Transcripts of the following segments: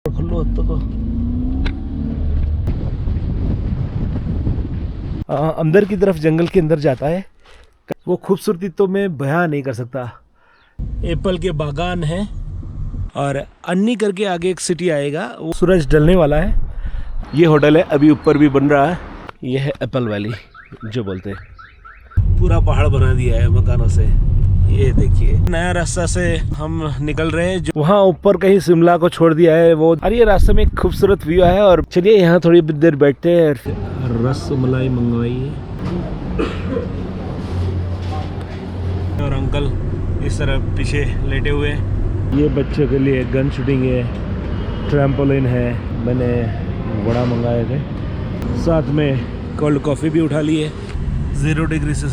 खुल्लो तो अंदर की तरफ जंगल के अंदर जाता है। वो खूबसूरती तो मैं बयां नहीं कर सकता। एप्पल के बागान हैं और अन्नी करके आगे एक सिटी आएगा। वो सूरज ढलने वाला है। ये होटल है, अभी ऊपर भी बन रहा है। ये है एप्पल वैली जो बोलते हैं। पूरा पहाड़ बना दिया है मकानों से। ये देखिए नया रास्ता से हम निकल रहे हैं। जो वहाँ ऊपर कहीं शिमला को छोड़ दिया है वो। और ये रास्ते में एक खूबसूरत व्यू है। और चलिए यहाँ थोड़ी देर बैठते हैं। रस मलाई मंगवाई और अंकल इस तरह पीछे लेटे हुए। ये बच्चों के लिए गन शूटिंग है, ट्रैम्पोलिन है। मैंने बड़ा मंगाए थे। साथ में कोल्ड कॉफ़ी भी उठा ली है। 0 डिग्री से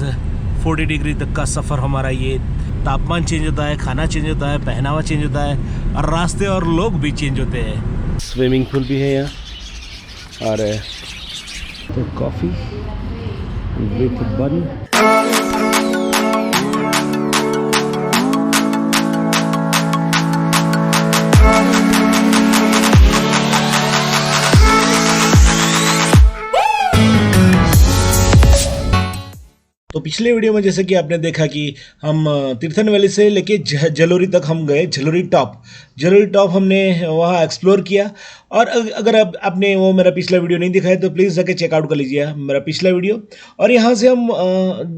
40 डिग्री तक का सफ़र हमारा। ये तापमान चेंज होता है, खाना चेंज होता है, पहनावा चेंज होता है और रास्ते और लोग भी चेंज होते हैं। स्विमिंग पूल भी है यहाँ और तो कॉफ़ी विथ बन। तो पिछले वीडियो में जैसे कि आपने देखा कि हम तीर्थन वैली से लेके जलोरी तक हम गए। जलोरी टॉप हमने वहाँ एक्सप्लोर किया। और अगर आपने वो मेरा पिछला वीडियो नहीं दिखा है तो प्लीज़ जाके चेकआउट कर लीजिए मेरा पिछला वीडियो। और यहाँ से हम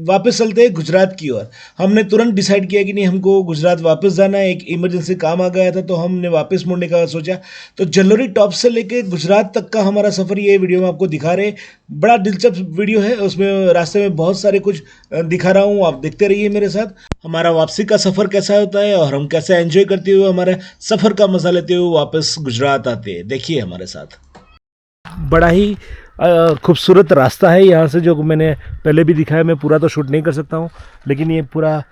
वापस चलते हैं गुजरात की ओर। हमने तुरंत डिसाइड किया कि नहीं, हमको गुजरात वापस जाना है। एक इमरजेंसी काम आ गया था तो हमने वापस मुड़ने का सोचा। तो जलोरी टॉप से लेके गुजरात तक का हमारा सफ़र ये वीडियो में आपको दिखा रहे। बड़ा दिलचस्प वीडियो है। उसमें रास्ते में बहुत सारे कुछ दिखा रहा हूँ, आप देखते रहिए मेरे साथ। हमारा वापसी का सफ़र कैसा होता है और हम कैसे एंजॉय करते हुए हमारे सफ़र का मजा लेते हुए वापस गुजरात आते हैं। देखिए हमारे साथ। बड़ा ही खूबसूरत रास्ता है यहाँ से, जो मैंने पहले भी दिखाया। मैं पूरा तो शूट नहीं कर सकता हूँ, लेकिन ये पूरा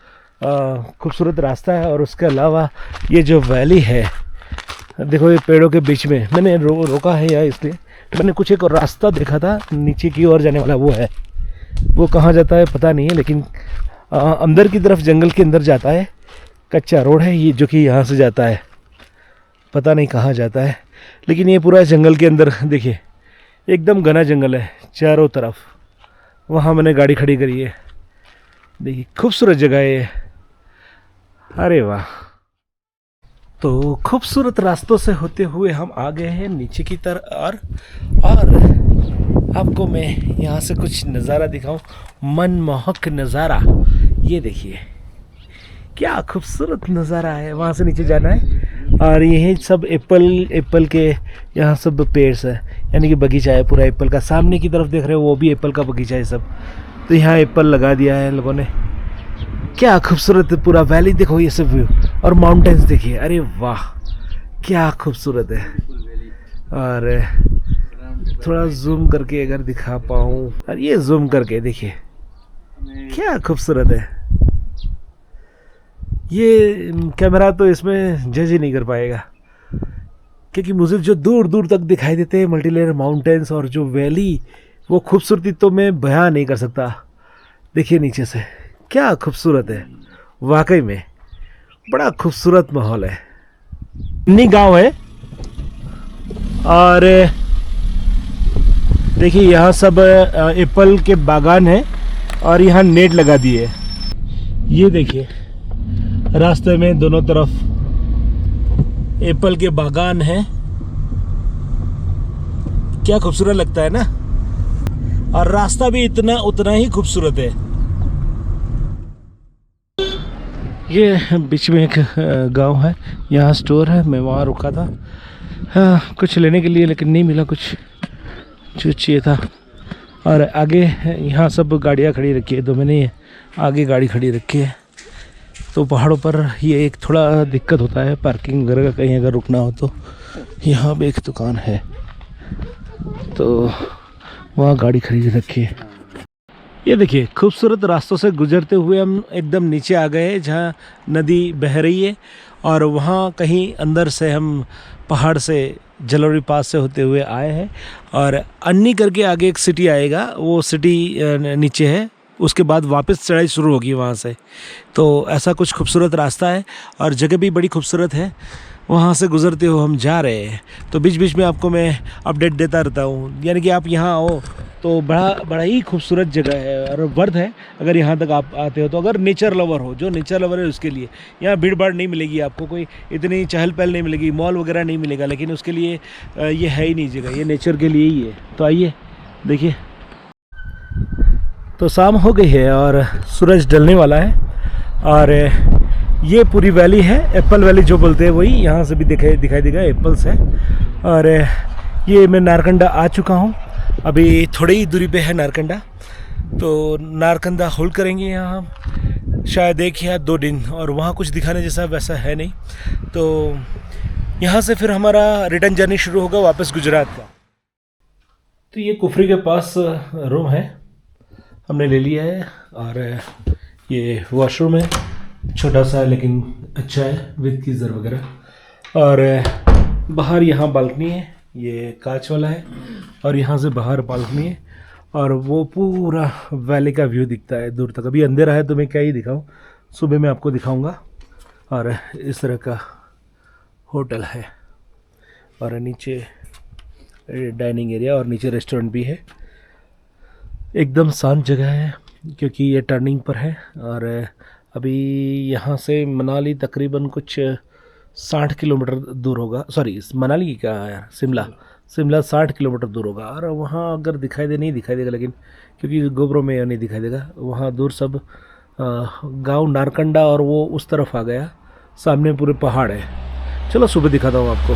खूबसूरत रास्ता है। और उसके अलावा ये जो वैली है, देखो ये पेड़ों के बीच में मैंने रोका है यहाँ इसलिए। मैंने कुछ एक रास्ता देखा था नीचे की ओर जाने वाला, वो है। वो कहाँ जाता है पता नहीं है, लेकिन अंदर की तरफ जंगल के अंदर जाता है। कच्चा रोड है ये, जो कि यहाँ से जाता है, पता नहीं कहाँ जाता है। लेकिन ये पूरा जंगल के अंदर देखिए, एकदम घना जंगल है चारों तरफ। वहाँ मैंने गाड़ी खड़ी करी है। देखिए खूबसूरत जगह है ये। अरे वाह। तो खूबसूरत रास्तों से होते हुए हम आ गए हैं नीचे की तरफ। और आपको मैं यहाँ से कुछ नज़ारा दिखाऊं, मनमोहक नज़ारा। ये देखिए क्या खूबसूरत नज़ारा है। वहाँ से नीचे जाना है और यही सब एप्पल के यहाँ सब पेड़ है, यानी कि बगीचा है पूरा एप्पल का। सामने की तरफ देख रहे हो वो भी एप्पल का बगीचा है सब। तो यहाँ एप्पल लगा दिया है लोगों ने। क्या खूबसूरत पूरा वैली देखो, ये सब व्यू और माउंटेन्स देखिए। अरे वाह क्या खूबसूरत है। और थोड़ा जूम करके अगर दिखा पाऊँ, और ये जूम करके देखिए क्या खूबसूरत है। ये कैमरा तो इसमें जज ही नहीं कर पाएगा, क्योंकि मुझे जो दूर दूर तक दिखाई देते हैं मल्टी लेयर माउंटेन्स और जो वैली, वो खूबसूरती तो मैं बयां नहीं कर सकता। देखिए नीचे से क्या खूबसूरत है। वाकई में बड़ा खूबसूरत माहौल है। अन्नी गांव है और देखिए यहाँ सब एप्पल के बागान है और यहाँ नेट लगा दिए है। ये देखिए रास्ते में दोनों तरफ एप्पल के बागान हैं। क्या खूबसूरत लगता है ना। और रास्ता भी उतना ही खूबसूरत है। ये बीच में एक गांव है, यहाँ स्टोर है। मैं वहाँ रुका था हाँ, कुछ लेने के लिए, लेकिन नहीं मिला कुछ जो चाहिए था। और आगे यहाँ सब गाड़ियाँ खड़ी रखी है, तो मैंने आगे गाड़ी खड़ी रखी है। तो पहाड़ों पर ये एक थोड़ा दिक्कत होता है पार्किंग वगैरह का, कहीं अगर रुकना हो तो। यहाँ पे एक दुकान है तो वहाँ गाड़ी खरीद रखी है। ये देखिए खूबसूरत रास्तों से गुजरते हुए हम एकदम नीचे आ गए हैं, जहाँ नदी बह रही है। और वहाँ कहीं अंदर से हम पहाड़ से जलोरी पास से होते हुए आए हैं। और अन्नी करके आगे एक सिटी आएगा, वो सिटी नीचे है। उसके बाद वापस चढ़ाई शुरू होगी वहाँ से। तो ऐसा कुछ खूबसूरत रास्ता है और जगह भी बड़ी खूबसूरत है। वहाँ से गुजरते हो हम जा रहे हैं। तो बीच बीच में आपको मैं अपडेट देता रहता हूँ, यानी कि आप यहाँ आओ तो बड़ा ही खूबसूरत जगह है और वर्थ है अगर यहाँ तक आप आते हो तो। अगर नेचर लवर हो, जो नेचर लवर है उसके लिए यहाँ भीड़ भाड़ नहीं मिलेगी आपको, कोई इतनी चहल पहल नहीं मिलेगी, मॉल वगैरह नहीं मिलेगा, लेकिन उसके लिए ये है ही नहीं जगह, ये नेचर के लिए ही है। तो आइए देखिए। तो शाम हो गई है और सूरज ढलने वाला है और ये पूरी वैली है, एप्पल वैली जो बोलते हैं वही। यहाँ से भी दिखाई देगा एप्पल्स है। और ये मैं नारकंडा आ चुका हूँ, अभी थोड़ी ही दूरी पे है नारकंडा। तो नारकंडा होल्ड करेंगे यहाँ हम शायद 1 या 2 दिन, और वहाँ कुछ दिखाने जैसा वैसा है नहीं। तो यहाँ से फिर हमारा रिटर्न जर्नी शुरू होगा वापस गुजरात का। तो ये कुफरी के पास रूम है, हमने ले लिया है। और ये वॉशरूम है, छोटा सा लेकिन अच्छा है, विद गीज़र वगैरह। और बाहर यहाँ बालकनी है, ये कांच वाला है, और यहाँ से बाहर बालकनी है और वो पूरा वैली का व्यू दिखता है दूर तक। अभी अंधेरा है तो मैं क्या ही दिखाऊं, सुबह मैं आपको दिखाऊंगा। और इस तरह का होटल है और नीचे डाइनिंग एरिया और नीचे रेस्टोरेंट भी है। एकदम शांत जगह है क्योंकि ये टर्निंग पर है। और अभी यहाँ से मनाली तकरीबन कुछ 60 किलोमीटर दूर होगा। सॉरी, मनाली का यार, शिमला 60 किलोमीटर दूर होगा। और वहाँ अगर नहीं दिखाई देगा, लेकिन क्योंकि गोप्रो में नहीं दिखाई देगा, वहाँ दूर सब गांव नारकंडा और वो उस तरफ आ गया, सामने पूरे पहाड़ है। चलो सुबह दिखाता हूँ आपको।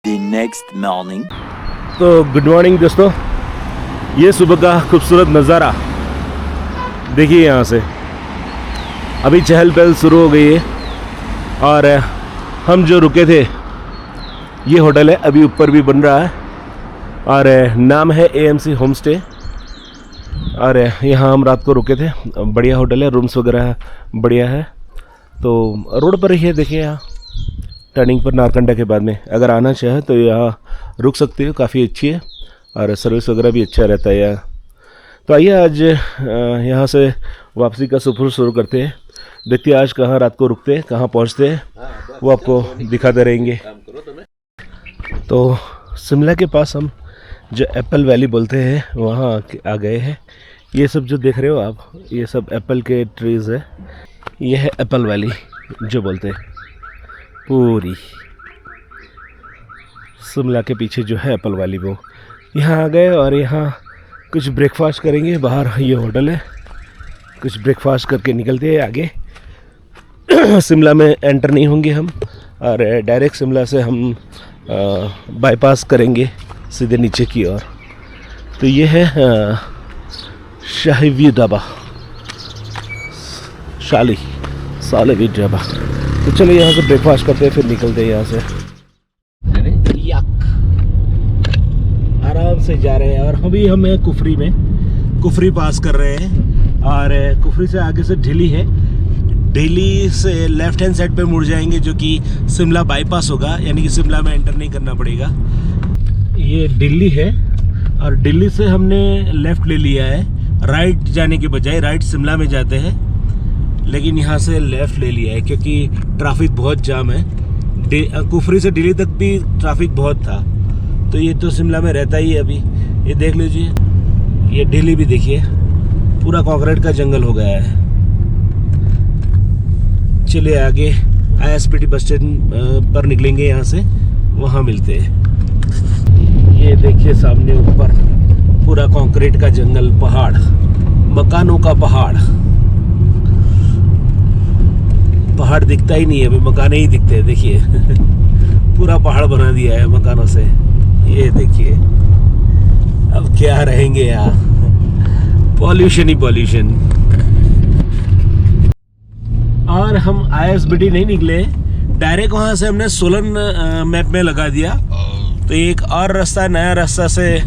The next morning. तो गुड मॉर्निंग दोस्तों, ये सुबह का खूबसूरत नज़ारा देखिए। यहाँ से अभी चहल पहल शुरू हो गई है और हम जो रुके थे ये होटल है, अभी ऊपर भी बन रहा है और नाम है AMC होम स्टे। और यहाँ हम रात को रुके थे, बढ़िया होटल है, रूम्स वगैरह बढ़िया है। तो रोड पर ही है, देखिए यहाँ टर्निंग पर नारकंडा के बाद में अगर आना चाहे तो यहाँ रुक सकते हो, काफ़ी अच्छी है और सर्विस वगैरह भी अच्छा रहता है यहाँ। तो आइए आज यहाँ से वापसी का सफ़र शुरू करते हैं। देखते हैं आज कहाँ रात को रुकते हैं, कहाँ पहुँचते हैं, वो आपको दिखाते रहेंगे। तो शिमला के पास हम जो एप्पल वैली बोलते हैं वहाँ आ गए हैं। ये सब जो देख रहे हो आप, ये सब एप्पल के ट्रीज़ है। ये है एप्पल वैली जो बोलते हैं, पूरी शिमला के पीछे जो है एप्पल वैली, वो यहाँ आ गए। और यहाँ कुछ ब्रेकफास्ट करेंगे, बाहर ये होटल है, कुछ ब्रेकफास्ट करके निकलते हैं आगे। शिमला में एंटर नहीं होंगे हम, और डायरेक्ट शिमला से हम बाईपास करेंगे सीधे नीचे की ओर। तो ये है शाही ढाबा, शाही ढाबा। तो चलो यहाँ से ब्रेकफास्ट करते हैं, फिर निकलते हैं यहाँ से। आराम से जा रहे हैं और अभी हम हैं कुफरी में, कुफरी पास कर रहे हैं। और कुफरी से आगे से ढिली है, ढिली से लेफ्ट हैंड साइड पे मुड़ जाएंगे जो कि शिमला बाईपास होगा, यानी कि शिमला में एंटर नहीं करना पड़ेगा। ये दिल्ली है और दिल्ली से हमने लेफ़्ट ले लिया है, राइट जाने के बजाय राइट शिमला में जाते हैं, लेकिन यहाँ से लेफ़्ट ले लिया है क्योंकि ट्रैफिक बहुत जाम है। कुफरी से दिल्ली तक भी ट्रैफिक बहुत था, तो ये तो शिमला में रहता ही है। अभी ये देख लीजिए, ये दिल्ली भी देखिए, पूरा कंक्रीट का जंगल हो गया है। चलिए आगे ISBT बस स्टैंड पर निकलेंगे, यहाँ से वहाँ मिलते हैं। ये देखिए सामने ऊपर पूरा कंक्रीट का जंगल, पहाड़, मकानों का पहाड़। पहाड़ दिखता ही नहीं है, अभी मकाने ही दिखते हैं। देखिए पूरा पहाड़ बना दिया है मकानों से। ये देखिए, अब क्या रहेंगे यहाँ, पॉल्यूशन ही पॉल्यूशन। और हम ISBT नहीं निकले, डायरेक्ट वहाँ से हमने सोलन मैप में लगा दिया। तो एक और रास्ता, नया रास्ता से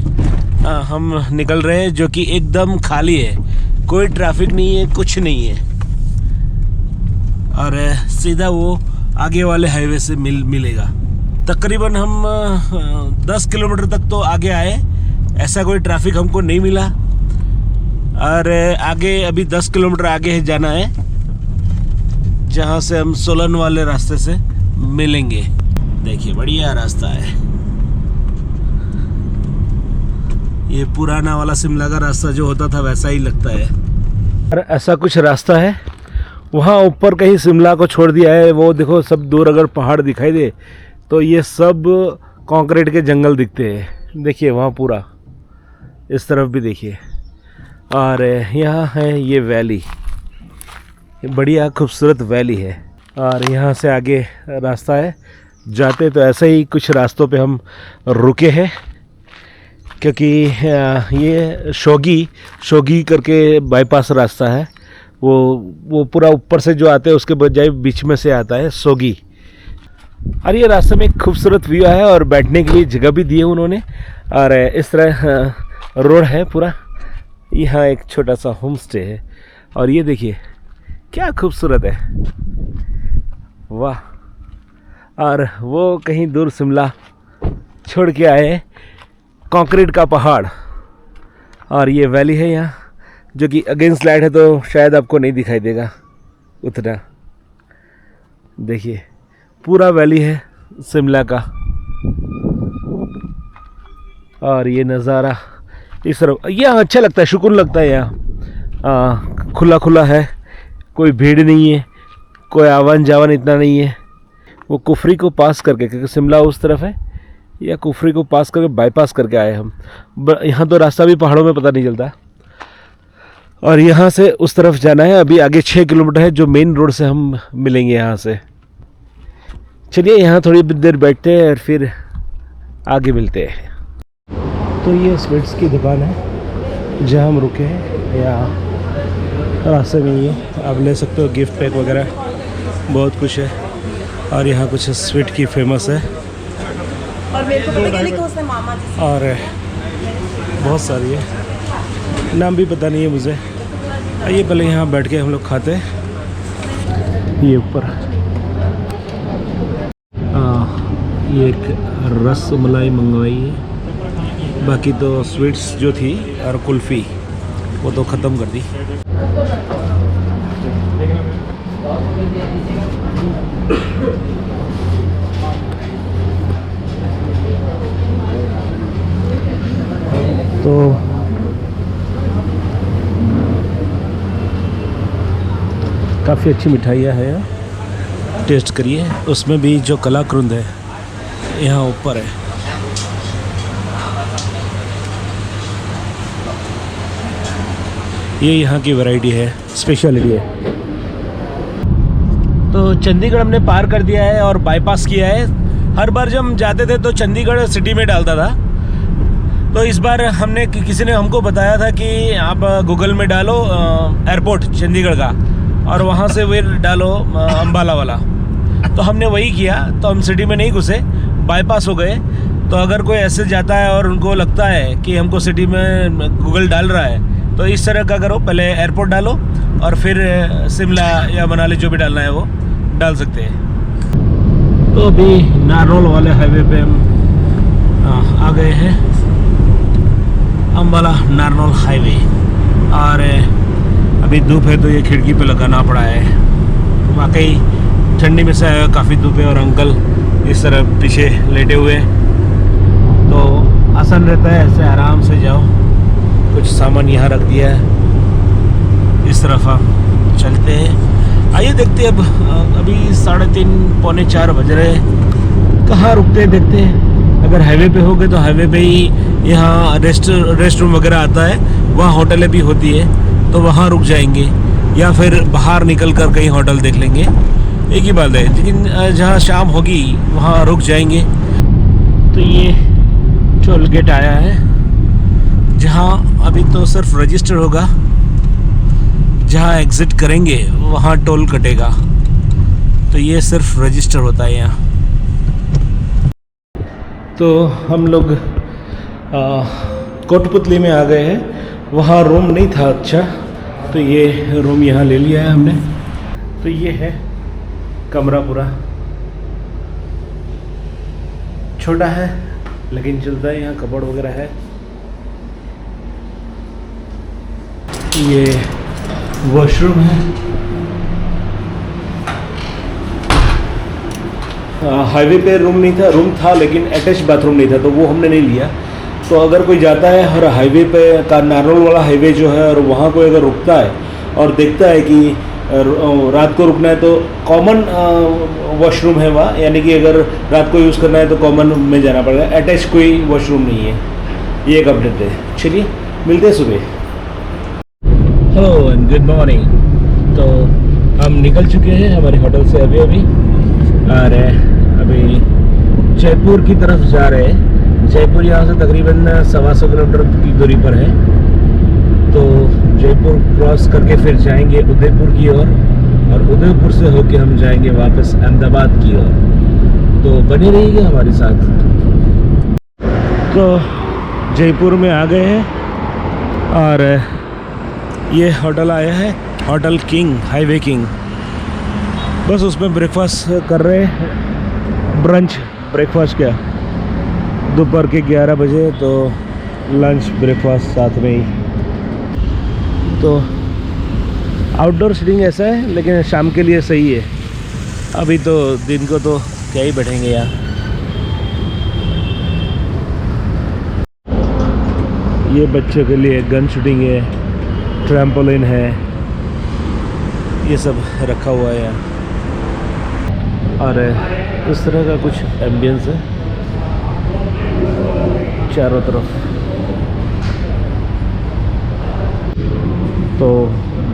हम निकल रहे हैं जो कि एकदम खाली है, कोई ट्रैफिक नहीं है, कुछ नहीं है। और सीधा वो आगे वाले हाईवे से मिलेगा। तकरीबन हम 10 किलोमीटर तक तो आगे आए, ऐसा कोई ट्रैफिक हमको नहीं मिला। और आगे अभी 10 किलोमीटर आगे जाना है, जहाँ से हम सोलन वाले रास्ते से मिलेंगे। देखिए बढ़िया रास्ता है। ये पुराना वाला शिमला का रास्ता जो होता था वैसा ही लगता है। और ऐसा कुछ रास्ता है, वहाँ ऊपर कहीं शिमला को छोड़ दिया है। वो देखो सब दूर अगर पहाड़ दिखाई दे तो ये सब कंक्रीट के जंगल दिखते हैं। देखिए वहाँ पूरा, इस तरफ भी देखिए। और यहाँ है ये वैली, ये बढ़िया खूबसूरत वैली है। और यहाँ से आगे रास्ता है, जाते तो ऐसे ही कुछ रास्तों पे हम रुके हैं, क्योंकि ये शोगी करके बाईपास रास्ता है। वो पूरा ऊपर से जो आते हैं उसके बजाय बीच में से आता है सोगी। और ये रास्ते में एक खूबसूरत व्यू है और बैठने के लिए जगह भी दी है उन्होंने। और इस तरह रोड है पूरा। यहाँ एक छोटा सा होम स्टे है और ये देखिए क्या खूबसूरत है, वाह। और वो कहीं दूर शिमला छोड़ के आए कंक्रीट का पहाड़, और ये वैली है यहाँ, जो कि अगेंस्ट लाइट है तो शायद आपको नहीं दिखाई देगा उतना। देखिए पूरा वैली है शिमला का। और ये नज़ारा इस तरफ, यहाँ अच्छा लगता है, सुकून लगता है। यहाँ खुला खुला है, कोई भीड़ नहीं है, कोई आवन जावन इतना नहीं है। वो कुफरी को पास करके, क्योंकि शिमला उस तरफ है, या कुफरी को पास करके बाईपास करके आए हम। यहाँ तो रास्ता भी पहाड़ों में पता नहीं चलता। और यहाँ से उस तरफ जाना है, अभी आगे 6 किलोमीटर है जो मेन रोड से हम मिलेंगे यहाँ से। चलिए यहाँ थोड़ी देर बैठते हैं और फिर आगे मिलते हैं। तो ये स्वीट्स की दुकान है जहाँ हम रुके हैं, यहाँ रास्ते में ही है, आप ले सकते हो गिफ्ट पैक वगैरह, बहुत कुछ है। और यहाँ कुछ स्वीट की फेमस है और मेरे को पता नहीं कि उसने मामा जी और बहुत सारी है, नाम भी पता नहीं है मुझे। आइए पहले यहाँ बैठ के हम लोग खाते हैं। ये ऊपर ये एक रस मलाई मंगवाई है, बाकी तो स्वीट्स जो थी और कुल्फ़ी वो तो ख़त्म कर दी। तो काफ़ी अच्छी मिठाइयाँ हैं, टेस्ट करिए। उसमें भी जो कलाकंद है यहाँ ऊपर है। ये यहाँ की वैरायटी है, स्पेशलिटी है। तो चंडीगढ़ हमने पार कर दिया है और बाईपास किया है। हर बार जब हम जाते थे तो चंडीगढ़ सिटी में डालता था, तो इस बार हमने किसी ने हमको बताया था कि आप गूगल में डालो एयरपोर्ट चंडीगढ़ का और वहाँ से फिर डालो अम्बाला वाला। तो हमने वही किया, तो हम सिटी में नहीं घुसे, बाईपास हो गए। तो अगर कोई ऐसे जाता है और उनको लगता है कि हमको सिटी में गूगल डाल रहा है, तो इस तरह का करो, पहले एयरपोर्ट डालो और फिर शिमला या मनाली जो भी डालना है वो डाल सकते हैं। तो अभी नारनौल वाले हाईवे पे हम आ गए हैं, अम्बाला नारनौल हाईवे। और अभी धूप है तो ये खिड़की पे लगाना पड़ा है, वाकई ठंडी में से काफ़ी धूप है। और अंकल इस तरह पीछे लेटे हुए, तो आसान रहता है, ऐसे आराम से जाओ। कुछ सामान यहाँ रख दिया है, इस तरफ हम चलते हैं। आइए देखते हैं। अब अभी 3:30 पौने 4 बज रहे हैं, कहाँ रुकते हैं देखते हैं। अगर हाईवे पे हो गए तो हाईवे पे ही यहाँ रेस्ट रूम वगैरह आता है, वहाँ होटलें भी होती है, तो वहाँ रुक जाएंगे, या फिर बाहर निकल कर कहीं होटल देख लेंगे, एक ही बात है। लेकिन जहाँ शाम होगी वहाँ रुक जाएंगे। तो ये टोल गेट आया है, जहाँ अभी तो सिर्फ रजिस्टर होगा, जहाँ एग्ज़िट करेंगे वहाँ टोल कटेगा। तो ये सिर्फ रजिस्टर होता है यहाँ। तो हम लोग कोटपुतली में आ गए हैं, वहाँ रूम नहीं था अच्छा, तो ये रूम यहाँ ले लिया है हमने। तो ये है कमरा, पूरा छोटा है लेकिन चलता है। यहाँ कबर्ड वगैरह है। ये वॉशरूम है हाईवे पे रूम था लेकिन अटैच बाथरूम नहीं था, तो वो हमने नहीं लिया। तो अगर कोई जाता है और हाईवे पे का नारनौल वाला हाईवे जो है और वहाँ कोई अगर रुकता है और देखता है कि रात को रुकना है, तो कॉमन वॉशरूम है वहाँ, यानी कि अगर रात को यूज़ करना है तो कॉमन में जाना पड़ेगा, अटैच कोई वॉशरूम नहीं है। ये एक अपडेट है। चलिए मिलते हैं सुबह। Hello and good morning. तो हम निकल चुके हैं हमारे होटल से अभी और अभी जयपुर की तरफ जा रहे हैं। जयपुर यहाँ से तकरीबन 125 किलोमीटर की दूरी पर है। तो जयपुर क्रॉस करके फिर जाएंगे उदयपुर की ओर, और उदयपुर से होके हम जाएंगे वापस अहमदाबाद की ओर। तो बने रहिए हमारे साथ। तो जयपुर में आ गए हैं और ये होटल आया है, होटल किंग, हाईवे किंग। बस उसमें ब्रेकफास्ट कर रहे हैं, ब्रंच ब्रेकफास्ट क्या, दोपहर के 11 बजे, तो लंच ब्रेकफास्ट साथ में ही। तो आउटडोर सीटिंग ऐसा है, लेकिन शाम के लिए सही है। अभी तो दिन को तो क्या ही बैठेंगे यहाँ। ये बच्चों के लिए गन शूटिंग है, ट्रैम्पोलिन है, ये सब रखा हुआ है यहाँ। और इस तरह का कुछ एम्बियंस है चारों तरफ। तो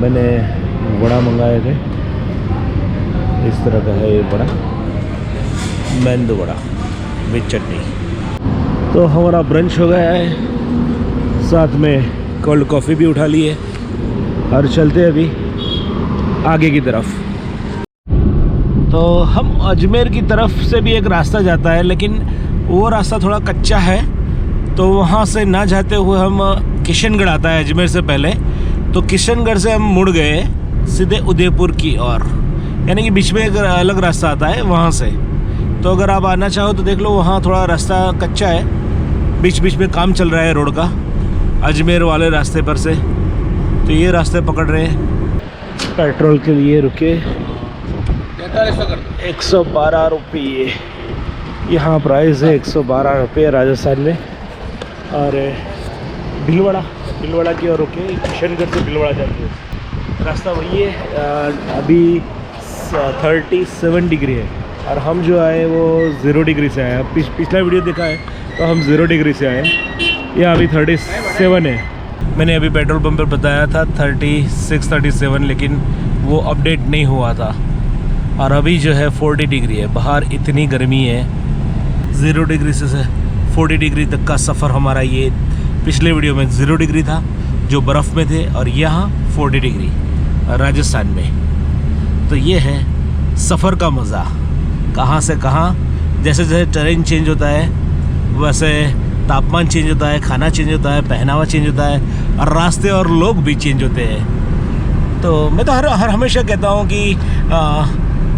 मैंने वड़ा मंगाए थे, इस तरह का है ये वड़ा, मेंदू वड़ा विद चटनी। तो हमारा ब्रंच हो गया है, साथ में कोल्ड कॉफ़ी भी उठा ली है और चलते हैं अभी आगे की तरफ। तो हम अजमेर की तरफ से भी एक रास्ता जाता है, लेकिन वो रास्ता थोड़ा कच्चा है, तो वहाँ से ना जाते हुए हम किशनगढ़ आता है अजमेर से पहले। तो किशनगढ़ से हम मुड़ गए सीधे उदयपुर की ओर, यानी कि बीच में एक अलग रास्ता आता है वहाँ से। तो अगर आप आना चाहो तो देख लो, वहाँ थोड़ा रास्ता कच्चा है, बीच बीच में काम चल रहा है रोड का, अजमेर वाले रास्ते पर से। तो ये रास्ते पकड़ रहे हैं। पेट्रोल के लिए रुके 112 रुपये, यहाँ प्राइस है 112 रुपये राजस्थान में। और भीलवाड़ा की ओर रुके, किशनगढ़ से भीलवाड़ा जाते हैं, रास्ता वही है। अभी 37 डिग्री है और हम जो आए वो 0 डिग्री से आए। पिछला वीडियो देखा है तो हम 0 डिग्री से आए, यह अभी 37 है। मैंने अभी पेट्रोल पंप पर बताया था 36-37, लेकिन वो अपडेट नहीं हुआ था। और अभी जो है 40 डिग्री है, बाहर इतनी गर्मी है। 0 डिग्री से 40 डिग्री तक का सफ़र हमारा, ये पिछले वीडियो में 0 डिग्री था जो बर्फ़ में थे, और यहाँ 40 डिग्री राजस्थान में। तो ये है सफ़र का मज़ा, कहाँ से कहाँ। जैसे जैसे टेरेन चेंज होता है वैसे तापमान चेंज होता है, खाना चेंज होता है, पहनावा चेंज होता है, और रास्ते और लोग भी चेंज होते हैं। तो मैं तो हर हमेशा कहता हूँ कि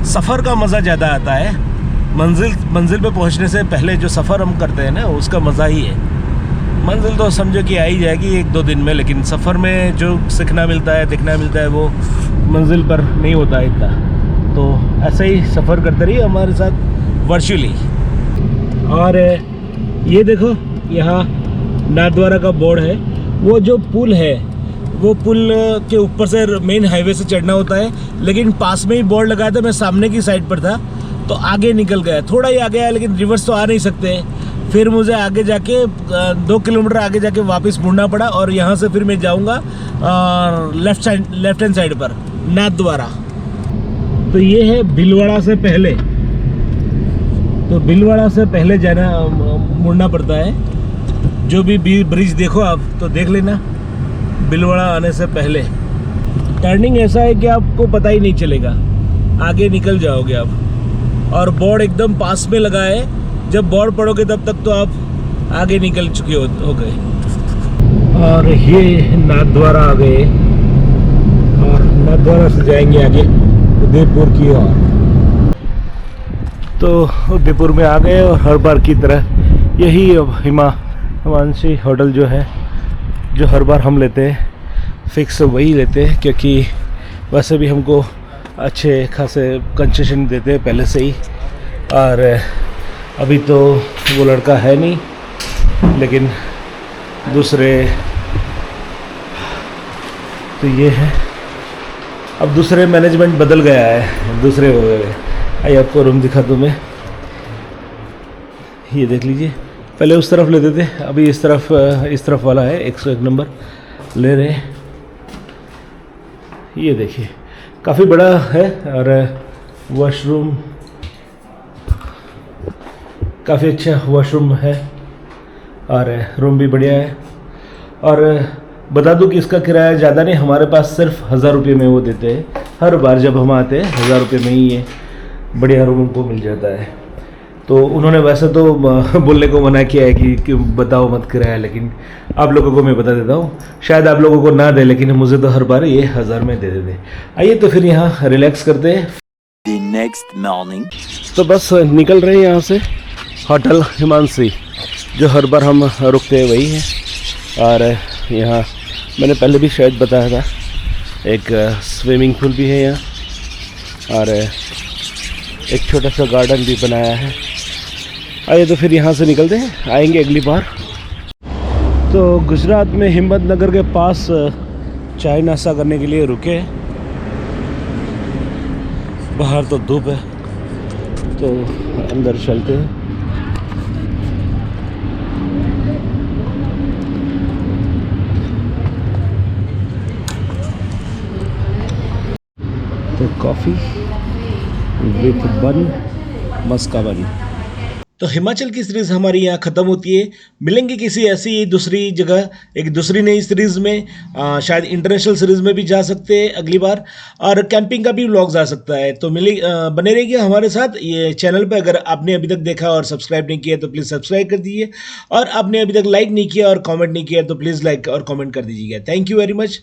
सफ़र का मज़ा ज़्यादा आता है। मंजिल पे पहुँचने से पहले जो सफ़र हम करते हैं ना, उसका मज़ा ही है। मंजिल तो समझो कि आ ही जाएगी 1-2 दिन में, लेकिन सफ़र में जो सीखना मिलता है, देखना मिलता है, वो मंजिल पर नहीं होता है इतना। तो ऐसे ही सफ़र करते रहिए हमारे साथ वर्चुअली। और ये देखो, यहाँ नाथद्वारा का बोर्ड है। वो जो पुल है, वो पुल के ऊपर से मेन हाईवे से चढ़ना होता है, लेकिन पास में ही बोर्ड लगाया था। मैं सामने की साइड पर था तो आगे निकल गया, थोड़ा ही आगे आया, लेकिन रिवर्स तो आ नहीं सकते। फिर मुझे आगे जाके 2 किलोमीटर आगे जाके वापस मुड़ना पड़ा, और यहाँ से फिर मैं जाऊँगा लेफ्ट हैंड साइड पर नाथद्वारा। तो ये है भीलवाड़ा से पहले, तो भीलवाड़ा से पहले जाना मुड़ना पड़ता है। जो भी ब्रिज देखो आप तो देख लेना, भीलवाड़ा आने से पहले टर्निंग ऐसा है कि आपको पता ही नहीं चलेगा, आगे निकल जाओगे आप। और बोर्ड एकदम पास में लगा है, जब बोर्ड पढ़ोगे तब तक तो आप आगे निकल चुके हो गए। और ये नाथद्वारा आ गए, और नाथद्वारा से जाएंगे आगे उदयपुर की ओर। तो उदयपुर में आ गए, और हर बार की तरह यही अब हिमांशी होटल जो है, जो हर बार हम लेते हैं, फिक्स वही लेते हैं, क्योंकि वैसे भी हमको अच्छे खासे कंसेशन देते हैं पहले से ही। और अभी तो वो लड़का है नहीं, लेकिन दूसरे तो ये है। अब दूसरे मैनेजमेंट बदल गया है, दूसरे हो गए। आइए आपको रूम दिखा दूँ मैं। ये देख लीजिए, पहले उस तरफ लेते थे, अभी इस तरफ वाला है 101 नंबर ले रहे हैं। ये देखिए काफ़ी बड़ा है और वॉशरूम काफ़ी अच्छा वॉशरूम है और रूम भी बढ़िया है। और बता दूं कि इसका किराया ज़्यादा नहीं, हमारे पास सिर्फ 1000 रुपये में वो देते हैं। हर बार जब हम आते हैं 1000 रुपये में ही ये बढ़िया रूम उनको मिल जाता है। तो उन्होंने वैसे तो बोलने को मना किया है कि बताओ मत किराया, लेकिन आप लोगों को मैं बता देता हूँ। शायद आप लोगों को ना दे, लेकिन मुझे तो हर बार ये 1000 में दे देते। आइए तो फिर यहाँ रिलैक्स करते हैं। The next morning. तो बस निकल रहे हैं यहाँ से। होटल हिमांशी जो हर बार हम रुकते हैं वही है। और यहाँ मैंने पहले भी शायद बताया था, एक स्विमिंग पूल भी है यहाँ और एक छोटा सा गार्डन भी बनाया है। आइए तो फिर यहाँ से निकलते हैं, आएंगे अगली बार। तो गुजरात में हिम्मतनगर के पास चाय नाश्ता करने के लिए रुके। बाहर तो धूप है, तो अंदर चलते हैं। तो कॉफ़ी विथ बन, मस्का बन। तो हिमाचल की सीरीज़ हमारी यहाँ ख़त्म होती है। मिलेंगे किसी ऐसी दूसरी जगह, एक दूसरी नई सीरीज़ में। शायद इंटरनेशनल सीरीज़ में भी जा सकते हैं अगली बार, और कैंपिंग का भी व्लॉग आ सकता है। तो बने रहिए हमारे साथ ये चैनल पे। अगर आपने अभी तक देखा और सब्सक्राइब नहीं किया तो प्लीज़ सब्सक्राइब कर दीजिए, और आपने अभी तक लाइक नहीं किया और कमेंट नहीं किया तो प्लीज़ लाइक और कमेंट कर दीजिएगा। Thank you very much.